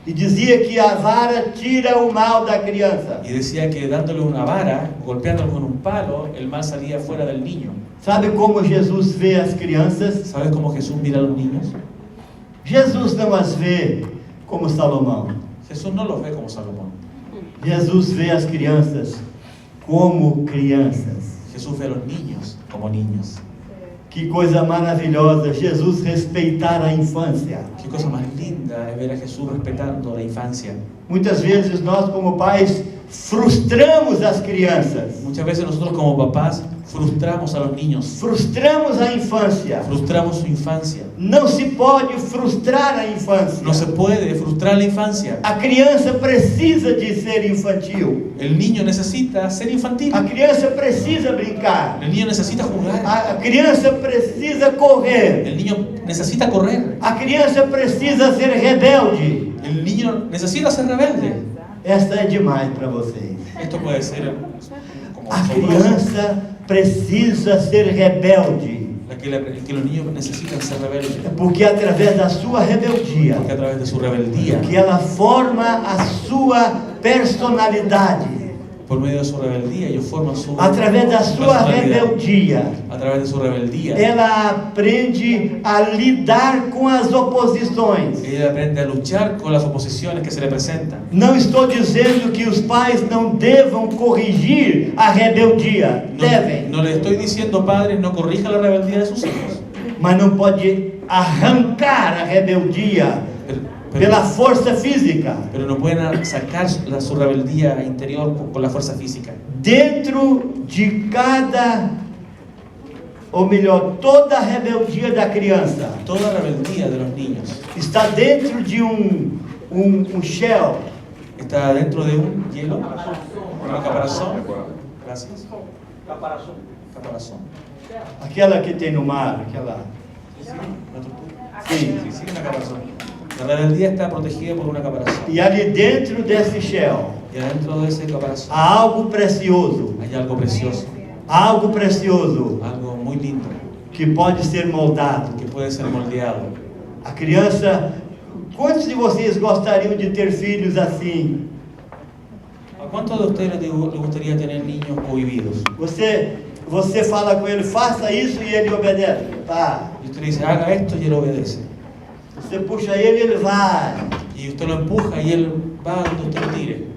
E dizia que a vara tira o mal da criança. Y decía que dándole una vara, golpeándolo con un palo, el mal salía fuera del niño. Sabe como Jesus vê as crianças? ¿Sabes cómo Jesús mira a los niños? Jesus não as vê como Salomão. Jesús no los ve como Salomón. Jesus vê as crianças como crianças. Jesús ve a los niños como niños. Que coisa maravilhosa, Jesus respeitar a infância. Qué cosa más linda es ver a Jesús respetando la infancia. Muitas vezes nós como pais frustramos as crianças. Muchas veces nosotros como papás frustramos a los niños, Frustramos a infância. frustramos su infancia. Não se pode frustrar a infância. No se puede frustrar la infancia. A criança precisa de ser infantil. El niño necesita ser infantil. A criança precisa brincar. El niño necesita jugar. A criança precisa correr. El niño necesita correr. A criança precisa ser rebelde. El niño necesita ser rebelde. Esta é demais para vocês. Esto puede ser como A asombroso. criança precisa ser rebelde. Que los niños necesitan ser rebeldes. Porque através da sua rebeldia Porque a través de su rebeldía que ela forma a sua personalidade. Por medio de su rebeldía, ellos forman su Através da sua personalidad. rebeldia, A través de su rebeldía, ela aprende a lidar com as oposições. ella aprende a luchar con las oposiciones que se le presentan. Não estou dizendo que os pais não devam corrigir a rebeldia. Devem. No le estoy diciendo, padres, no corrija la rebeldía de sus hijos. Mas não pode arrancar a rebeldia pela força física. Pero no pueden sacar su rebeldía interior con la fuerza física. Dentro de cada, ou melhor, toda a rebeldia da criança Toda rebeldía de los niños está dentro de um shell, está dentro de un hielo, un caparazón. Gracias. Caparazón. aquela que tem no mar, aquela. Sim. Sí, una caparazón. La rebeldía está protegida por una caparazón. E ali dentro desse shell Y adentro de ese caparazón há algo precioso, hay algo precioso, algo precioso algo muy lindo, que pode ser moldado. que puede ser moldeado. A criança, quantos de vocês gostariam de ter filhos assim? ¿A cuántos de ustedes les gustaría tener niños cohibidos? Você fala com ele, faça isso e ele obedece. Tá. Y usted le dice, haga esto y él obedece. Você puxa ele e ele vai. Y usted lo empuja y él va donde usted lo tire.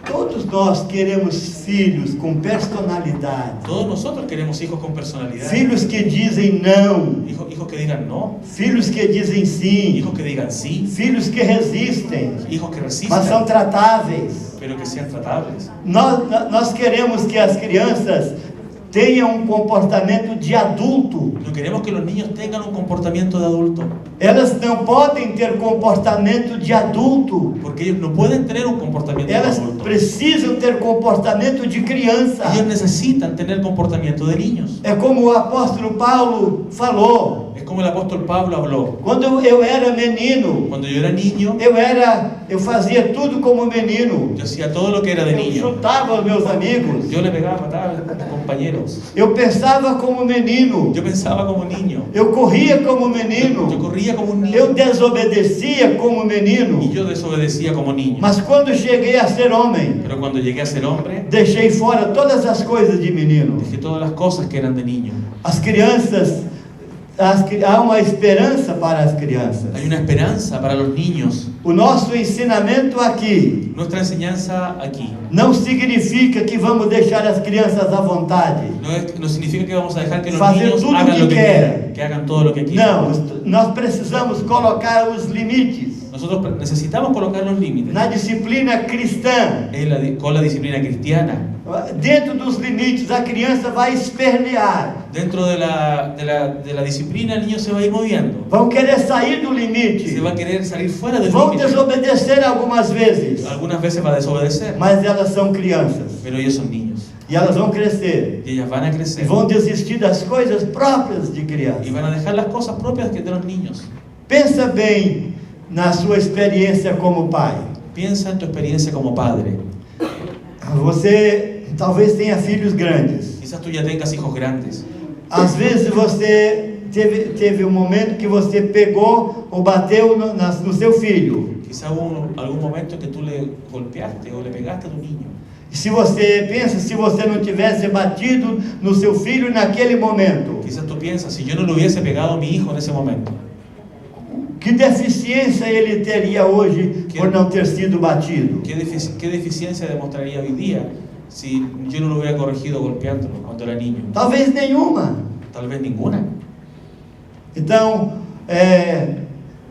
Todos nós queremos filhos com personalidade. Todos nosotros queremos hijos con personalidad. Filhos que dizem não. Hijos que digan no. Filhos que dizem sim. Hijos que digan sí. Filhos que resistem, Hijos que mas resistan, são tratáveis. pero que sean tratables. Nós queremos que as crianças tenham um comportamento de adulto. No queremos que los niños tengan un comportamiento de adulto, Elas não podem ter comportamento de adulto. porque ellos no pueden tener un comportamiento de Elas adulto. precisam ter comportamento de criança. Ellos necesitan tener comportamiento de niños. É como o apóstolo Paulo falou. Es como el apóstol Pablo habló. Quando eu era menino, Cuando yo era niño, eu fazia tudo como menino. yo hacía todo lo que era de Eu niño. chutava os meus amigos. Yo le pegaba, mataba a mis compañeros. Eu pensava como menino. Yo pensaba como niño. Eu corria como Yo menino. corría como un Eu niño. desobedecia como menino. Y yo desobedecía como niño. Mas quando cheguei a ser homem, Pero cuando llegué a ser hombre, deixei fora todas as coisas de menino. dejé todas las cosas que eran de niño. As crianças, há uma esperança para as crianças. Hay una esperanza para los niños. O nosso ensinamento aqui Nuestra enseñanza aquí não significa que vamos deixar as crianças à vontade. no significa que vamos a dejar que los Fazer niños tudo hagan que lo que quieran. quieran, que hagan todo lo que quieran. Não, nós precisamos colocar os limites Nosotros necesitamos colocar los límites na disciplina cristã. con la disciplina cristiana. Dentro dos limites, a criança vai espernear. Dentro de la disciplina, el niño se va a ir moviendo. Vão querer sair do limite. Se va a querer salir fuera del Vão límite. desobedecer algumas vezes. Algunas veces va a desobedecer, Mas elas são crianças. pero ellos son niños. E elas vão crescer. Y ellas van a E crecer vão desistir das coisas próprias de y criança. van a dejar las cosas propias que de los niños. Pensa bem na sua experiência como pai. Piensa en tu experiencia como padre. Você talvez tenha filhos grandes. Quizás tú ya tengas hijos grandes. Às vezes você teve um momento que você pegou ou bateu no seu filho. Quizás hubo algún momento en que tú le golpeaste o le pegaste a tu niño. E se você pensa, se você não tivesse batido no seu filho naquele momento, Quizás tú piensas, si yo no le hubiese pegado a mi hijo en ese momento, que deficiência ele teria hoje por não ter sido batido? ¿qué deficiencia demostraría hoy día si yo no lo hubiera corregido golpeándolo cuando era niño? Talvez nenhuma. Tal vez ninguna. Então,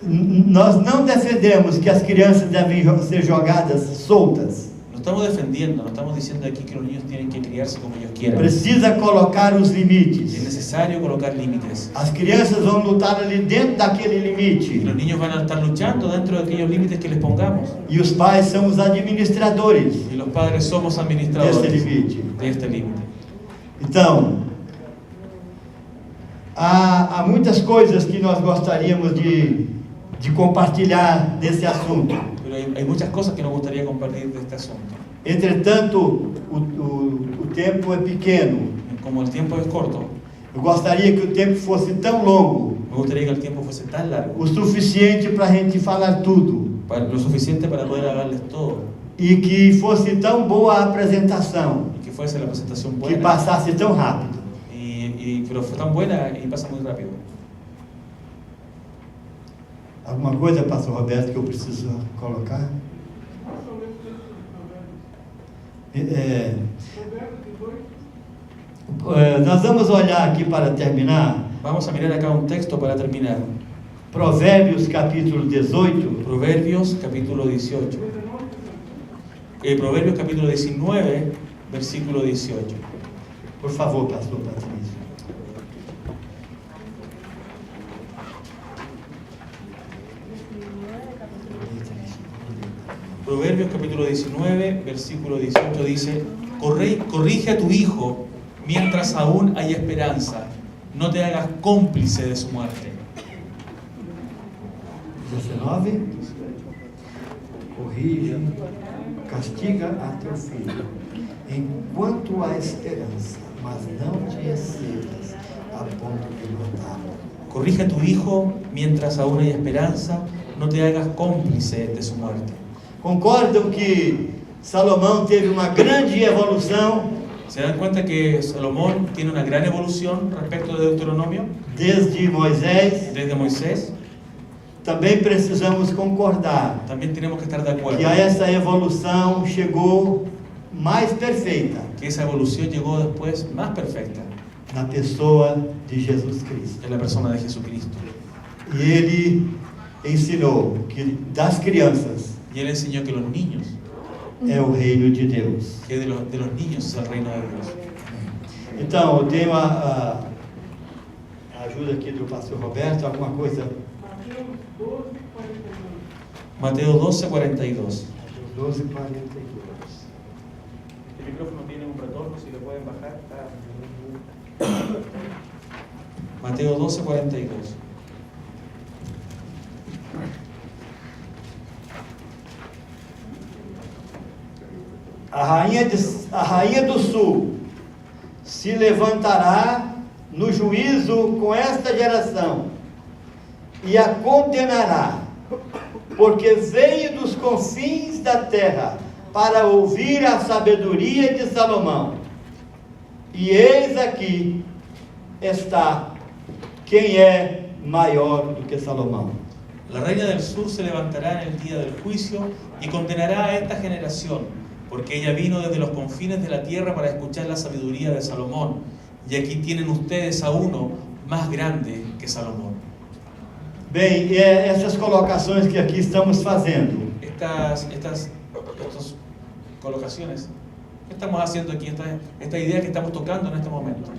nós não defendemos que as crianças devem ser jogadas soltas. No estamos defendiendo, no estamos diciendo aquí que los niños tienen que criarse como ellos quieran. Precisa colocar os Es limites. necesario colocar límites. As crianças vão lutar ali dentro daquele Y limite. los niños van a estar luchando dentro de aquellos límites que les pongamos. E os pais são os administradores Y los padres somos desse administradores limite. de este límite. Então, há muitas coisas que nós gostaríamos de compartilhar desse assunto. Pero hay muchas cosas que nos gustaría compartir de este asunto. Entretanto, o tempo é pequeno. Como el tiempo es corto, Eu gostaria que o tempo fosse tão longo, me gustaría que el tiempo fuese tan largo, o suficiente para a gente falar tudo. lo suficiente para poder hablarles todo. e que fosse tão boa a apresentação, y que fuese la presentación que buena. passasse tão rápido. Pero fue tan buena y pasa muy rápido. Alguma coisa, pastor Roberto, que eu preciso colocar? Nós vamos olhar aqui para terminar, Vamos a mirar acá un texto para terminar. Provérbios capítulo 18, Proverbios capítulo 18. Proverbios capítulo 19, versículo 18. por favor, pastor Patrício. Proverbios capítulo 19, versículo 18 dice: corrige a tu hijo mientras aún hay esperanza, no te hagas cómplice de su muerte. 19. Corrija, castiga a teu filho, enquanto há esperança, mas não te excedas a ponto de matá-lo. Corrige a tu hijo mientras aún hay esperanza, no te hagas cómplice de su muerte. Concordam que Salomão teve uma grande evolução ¿Se dan cuenta que Salomón tiene una gran evolución respecto de Deuteronomio? desde Moisés? Desde Moisés, Também precisamos concordar también tenemos que estar de acuerdo que a essa evolução chegou mais perfeita que esa evolución llegó después más perfecta na pessoa de Jesus Cristo. en la persona de Jesucristo. E ele ensinou que das crianças Y él enseñó que los niños, é o reino de Deus. que de los niños es el reino de Dios. Então, eu tenho a ajuda aqui do pastor Roberto, alguma coisa? Mateo 12:42. 12:42. El micrófono tiene un retorno, si lo pueden bajar. Mateo 12:42. A rainha do sul se levantará no juízo com esta geração e a condenará, porque veio dos confins da terra para ouvir a sabedoria de Salomão. E eis aqui está quem é maior do que Salomão. La reina del sur se levantará en el día del juicio y condenará a esta generación, porque ella vino desde los confines de la tierra para escuchar la sabiduría de Salomón. Y aquí tienen ustedes a uno más grande que Salomón. Bem, essas colocações que aqui estamos fazendo Estas colocaciones que estamos haciendo aquí, esta idea que estamos tocando en este momento,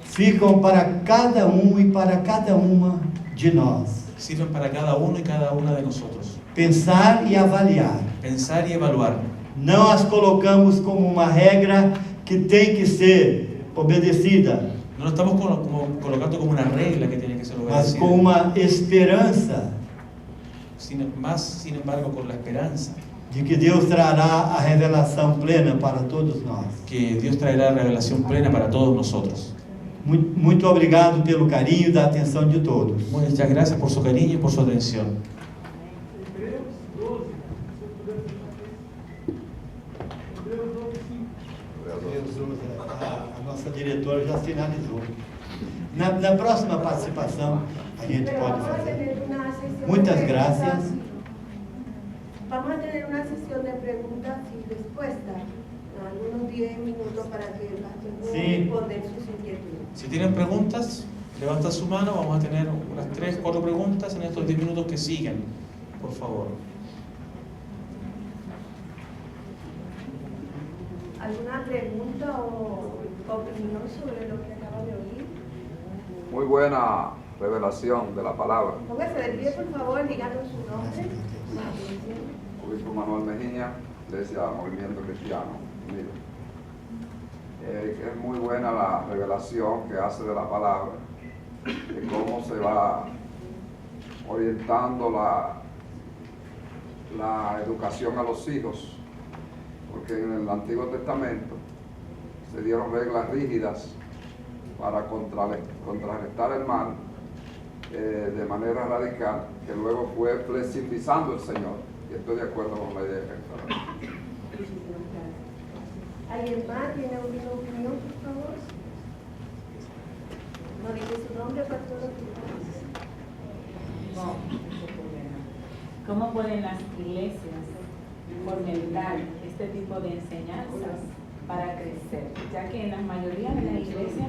ficam para cada e para cada uma de nós. sirven para cada uno y cada una de nosotros. Pensar e avaliar. Pensar y evaluar. Não as colocamos como uma regra que tem que ser obedecida, No lo estamos colocando como una regla que tiene que ser mas obedecida, com uma esperança sin embargo con la esperanza de que Deus trará a revelação plena para todos nós. que Dios traerá revelación plena para todos nosotros. Muito obrigado pelo carinho e da atenção de todos. Muchas gracias por su cariño y por su atención. A nossa diretora já finalizou. Na próxima participação, a gente pode fazer. Muchas gracias. Vamos a tener una sesión de preguntas y respuestas, algunos 10 minutos para que el pastor pueda Sí. responder sus inquietudes. Si tienen preguntas, levanten su mano. Vamos a tener unas 3, 4 preguntas en estos 10 minutos que siguen. Por favor. ¿Alguna pregunta o opinión sobre lo que acaba de oír? Muy buena revelación de la palabra. Póngase de pie, por favor, díganos su nombre. Obispo Manuel Mejía, Iglesia Movimiento Cristiano Unido. Es muy buena la revelación que hace de la palabra, de cómo se va orientando la educación a los hijos, porque en el Antiguo Testamento se dieron reglas rígidas para contrarrestar el mal de manera radical, que luego fue flexibilizando el Señor, y estoy de acuerdo con la idea que está. Muchísimas gracias. ¿Alguien más tiene alguna opinión, por favor? No dice su nombre, pastor. ¿Cómo pueden las iglesias fomentar este tipo de enseñanzas para crecer? Ya que en la mayoría de las iglesias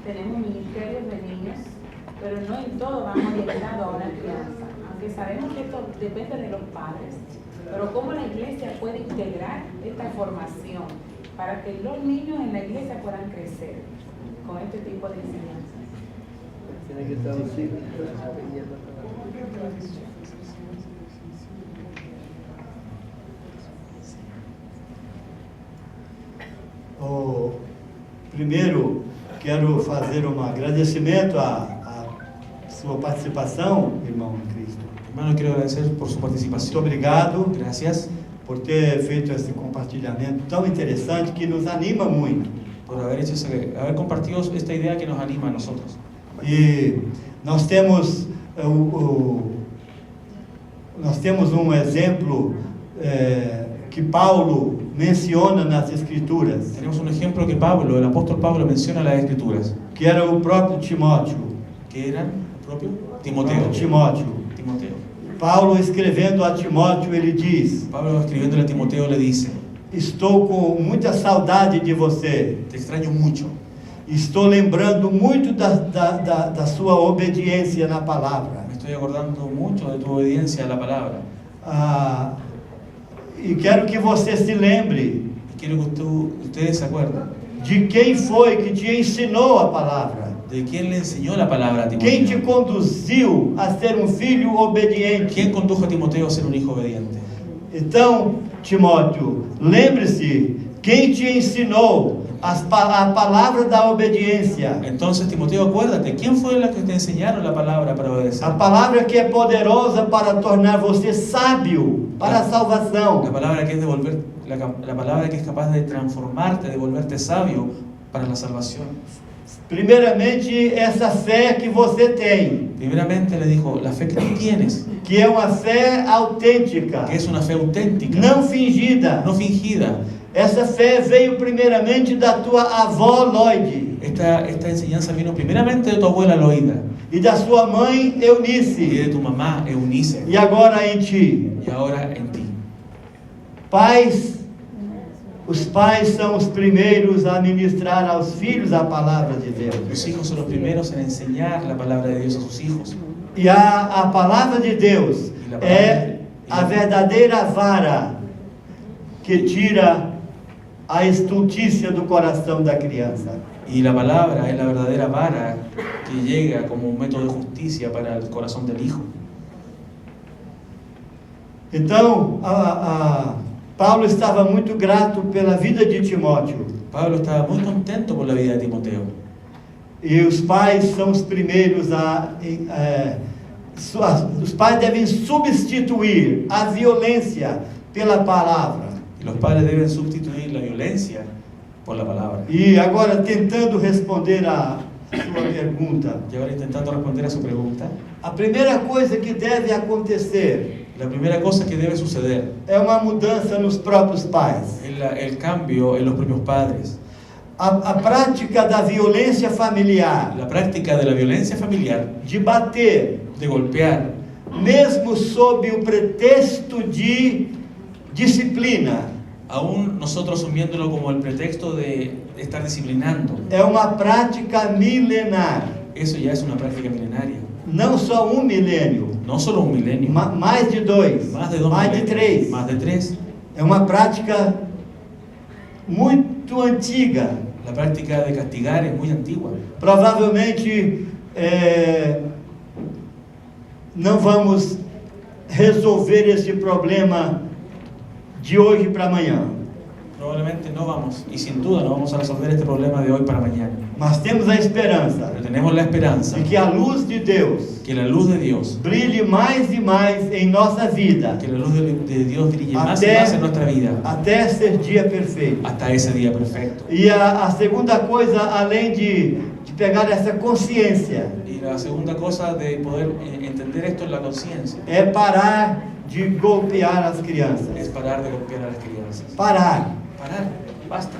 tenemos ministerios de niños, pero no en todo vamos orientados a una crianza, aunque sabemos que esto depende de los padres. Pero ¿cómo la iglesia puede integrar esta formación para que los niños en la iglesia puedan crecer con este tipo de enseñanzas? Tiene que traducir. Primeiro, quero fazer um agradecimento à sua participação, irmão em Cristo. Hermano, quiero agradecer por su Muito participación. obrigado Gracias por ter feito esse compartilhamento tão interessante que nos anima muito. por haber compartido esta idea que nos anima a nosotros. E nós temos um exemplo que Paulo menciona nas Escrituras, Tenemos un ejemplo que Pablo, el apóstol Pablo, menciona en las Escrituras, que era o próprio Timóteo. que era el propio O Timoteo. próprio Timóteo. Timoteo. Paulo, escrevendo a Timóteo, ele diz: Pablo, escribiéndole a Timoteo, le dice: estou com muita saudade de você. te extraño mucho. Estou lembrando muito da sua obediência na palavra. Me estoy acordando mucho de tu obediencia a la palabra. E quero que você se lembre Y quiero que ustedes se acuerden de quem foi que te ensinou a palavra. de quién le enseñó la palabra a Quem te Timoteo. conduziu a ser um filho obediente. ¿Quién condujo a Timoteo a ser un hijo obediente? Então, Timóteo, lembre-se, quem te ensinou a palavra da obediência. Entonces, Timoteo, acuérdate, ¿quién fue la que te enseñaron la palabra para obedecer? A palavra que é poderosa para tornar você sábio para a salvação. La palabra que es la palabra que es capaz de transformarte, de volverte sabio para la salvación. Primeiramente, essa fé que você tem, Primeramente le dijo, la fe que tú tienes, que é uma fé autêntica, que es una fe auténtica, não fingida. no fingida. Essa fé veio primeiramente da tua avó Lloyd Esta enseñanza vino primeramente de tu abuela Loida e da sua mãe y de Eunice, tu mamá Eunice e agora em ti. y ahora en ti. Pais, os pais são os primeiros a ministrar aos filhos a palavra de Deus. Los hijos son los primeros en enseñar la palabra de Dios a sus hijos. E a palavra de Deus é a verdadeira vara que tira a estultícia do coração da criança. Y la palabra es la verdadera vara que llega como un método de justicia para el corazón del hijo. Então, Paulo estava muito grato pela vida de Timóteo. Pablo estaba muy contento por la vida de Timoteo. E os pais são os primeiros os pais devem substituir a violência pela palavra. Y los padres deben sustituir la violencia por la palabra. E agora, tentando responder a sua pergunta, Y ahora intentando responder a su pregunta, a primeira coisa que deve acontecer la primera cosa que debe suceder é uma mudança nos próprios pais. es el cambio en los propios padres. A prática da violência familiar, La práctica de la violencia familiar, de bater, de golpear, mesmo sob o pretexto de disciplina, aún nosotros asumiéndolo como el pretexto de estar disciplinando, é uma prática milenar. eso ya es una práctica milenaria. Não só um milênio, No solo un milenio, mais de dois, más de dos mais de milenios, três. más de tres. É uma prática muito antiga. La práctica de castigar es muy antigua. Provavelmente não vamos resolver esse problema de hoje para amanhã. Probablemente no vamos, y sin duda no vamos a resolver este problema de hoy para mañana. Mas temos a esperança Pero tenemos la esperanza de que a luz de Deus que la luz de Dios, brilhe mais e mais em nossa vida, que la luz de Dios brille más y até, más en nuestra vida, até ser dia perfeito. hasta ese día perfecto. E a segunda coisa, além de pegar essa consciência, Y la segunda cosa de poder entender esto en la conciencia é parar de golpear as crianças. es parar de golpear a las crianças. Parar. Parar, basta.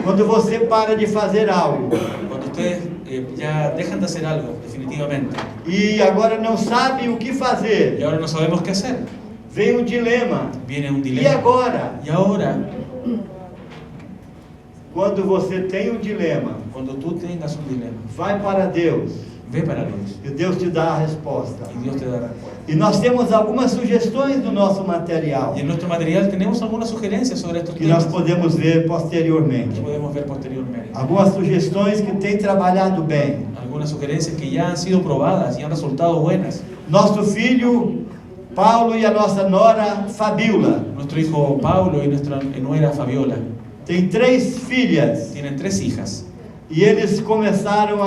Quando você para de fazer algo Cuando ustedes ya dejan de hacer algo, definitivamente, e agora não sabe o que y fazer, ahora no sabemos qué hacer, vem um dilema. viene un E dilema. agora? Y ahora, Quando você tem um dilema, cuando tú tengas un dilema, vai para Deus ve para Dios e Deus te dá a resposta. y Dios te da respuesta. E nós temos algumas sugestões no nosso material Y en nuestro material tenemos algunas sugerencias sobre estos que nós temas podemos ver que posteriormente. podemos ver posteriormente. Algumas sugestões que têm trabalhado bem. Algunas sugerencias que ya han sido probadas y han resultado buenas. Nosso filho Paulo e a nossa nora Fabiola Nuestro hijo Paulo y nuestra nuera Fabiola têm 3 filhas tienen 3 hijas e eles começaram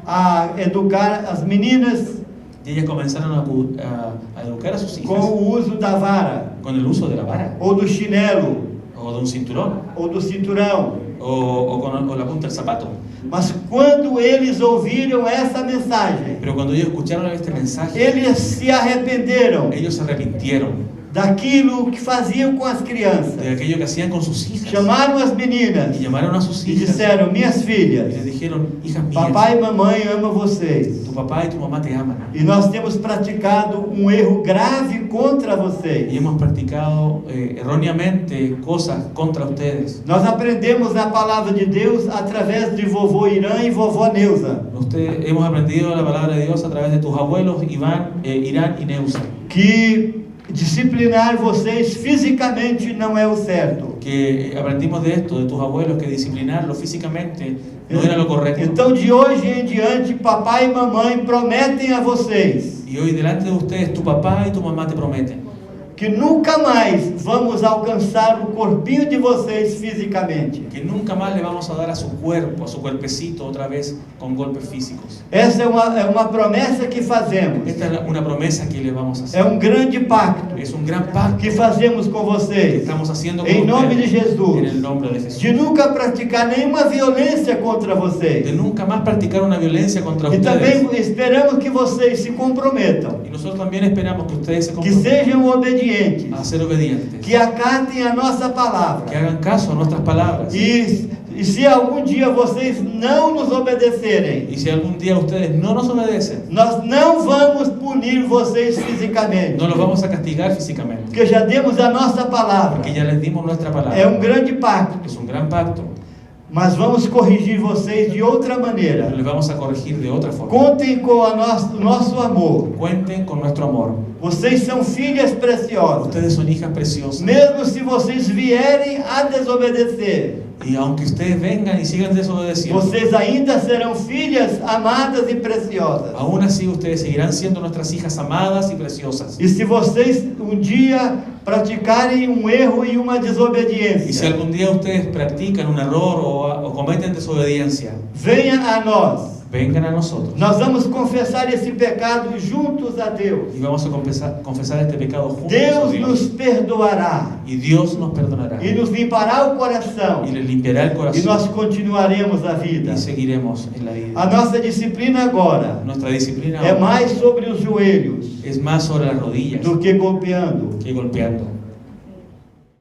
a educar as meninas y ellas comenzaron a educar a sus com hijas o uso da vara, con el uso de la vara ou do chinelo, o de un cinturón ou do cinturão. o la punta del zapato. Mas quando eles ouviram essa mensagem, Pero cuando ellos escucharon este mensaje, eles se arrependeram ellos se arrepintieron daquilo que faziam com as crianças. de aquello que hacían con sus hijas Chamaram as meninas y llamaron a sus e hijas disseram: minhas y filhas, les dijeron: hijas mías, papai e mamãe amam vocês. tu papá y tu mamá te aman. E nós temos praticado um erro grave contra Y vocês. hemos practicado erróneamente cosas contra ustedes. Nós aprendemos a palavra de Deus através de vovô Irã e vovó Neuza, Hemos aprendido la palabra de Dios a través de tus abuelos Irán y Neusa, que disciplinar vocês fisicamente não é o certo. que aprendimos de esto, de tus abuelos, que disciplinarlos físicamente no era lo correcto. Então, de hoje em diante, papai e mamãe prometem a vocês Y hoy delante de ustedes tu papá y tu mamá te prometen que nunca mais vamos alcançar o corpinho de vocês fisicamente. que nunca más le vamos a dar a su cuerpo, a su cuerpecito otra vez con golpes físicos. Essa é uma promessa que fazemos. Esta es una promesa que le vamos a É hacer. um grande pacto Es un gran pacto que fazemos com que vocês, estamos haciendo con em nome de ustedes, Jesus, en el nombre de Jesús. de nunca praticar nenhuma violência contra De vocês. nunca más practicar una violencia contra E ustedes. também esperamos que vocês se comprometam, Y nosotros también esperamos que ustedes se que comprometan sejam obedientes, a ser obedientes, que acatem a nossa que palavra. hagan caso a nuestras palabras. E se algum dia vocês não nos obedecerem, Y si algún día ustedes no nos obedecen, nós não vamos punir vocês fisicamente, no los vamos a castigar físicamente, porque já demos a nossa palavra. porque ya les dimos nuestra É palabra. grande pacto, Es un gran pacto, mas vamos corrigir vocês de outra maneira. pero les vamos a corregir de otra forma. Contem com o nosso amor. Cuenten con nuestro amor. Vocês são filhas preciosas. Ustedes son hijas preciosas. Mesmo se vocês vierem a desobedecer, Y aunque ustedes vengan y sigan desobedeciendo, vocês ainda serão filhas amadas e preciosas. aún así ustedes seguirán siendo nuestras hijas amadas y preciosas. E se vocês um dia praticarem um erro e uma Y si desobediência, algún día ustedes practican un error o cometen desobediencia, venha a nós. vengan a nosotros Nós vamos confessar esse pecado juntos a Deus. y vamos a confesar este pecado juntos a Deus Dios. nos perdoará Y Dios nos perdonará e nos limpará o coração. y les limpiará el E corazón nós continuaremos a vida. y seguiremos en la vida. A nossa disciplina agora Nuestra disciplina é ahora mais sobre os joelhos es más sobre las rodillas do que golpeando. que golpeando.